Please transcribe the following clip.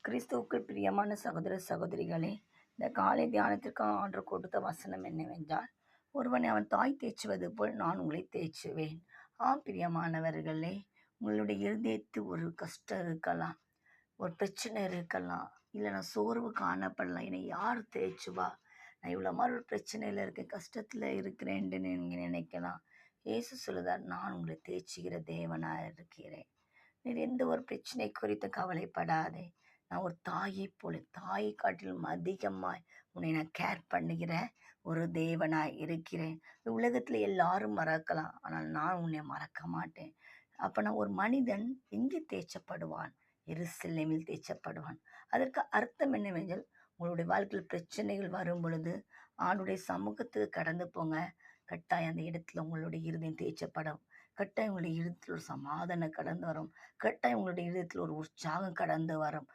கிறிஸ்துவுக்குள் பிரியமான சகோதர சகோதரிகளே, இந்த காலை தியானத்திற்காக ஆண்டவர் கொடுத்த வசனம் என்னவென்றால், ஒருவனை அவன் தாய் தேய்ச்சுவது போல் நான் உங்களை தேய்ச்சுவேன். பிரியமானவர்களே, உங்களுடைய இருதயத்தில் ஒரு கஷ்டம் இருக்கலாம், ஒரு பிரச்சனை இருக்கலாம், இல்லை நான் சோர்வு காணப்படலாம், என்னை யார் தேய்ச்சுவா, நான் இவ்வளோ மாதிரி ஒரு பிரச்சனையில் இருக்கேன், கஷ்டத்தில் இருக்கிறேன்னு நீங்கள் நினைக்கலாம். இயேசு சொல்லுதார், நான் உங்களை தேய்ச்சுகிற தேவனாக இருக்கிறேன். நீர் எந்த ஒரு பிரச்சனை குறித்து கவலைப்படாதே. நான் ஒரு தாயைப் போல, தாயை காட்டிலும் அதிகமாய் உன்னை நான் கேர் பண்ணுகிற ஒரு தேவனாய் இருக்கிறேன். உலகத்தில் எல்லாரும் மறக்கலாம், ஆனால் நான் உன்னை மறக்க மாட்டேன். அப்போ நான் ஒரு மனிதன் எங்கே தேய்ச்சப்படுவான்? எருசலேமில் தேய்ச்சப்படுவான். அதற்கு அர்த்தம் என்னவென்றால், உங்களுடைய வாழ்க்கையில் பிரச்சனைகள் வரும் பொழுது ஆண்டுடைய சமூகத்துக்கு கடந்து போங்க. கட்டாயம் அந்த இடத்துல உங்களுடைய இருதயம் தேய்ச்சப்படும். கட்டாயம் உங்களுடைய இருதயத்தில் ஒரு சமாதானம் கடந்து வரும். கட்டாயம் உங்களுடைய இருதயத்தில் ஒரு உற்சாகம் கடந்து வரும்.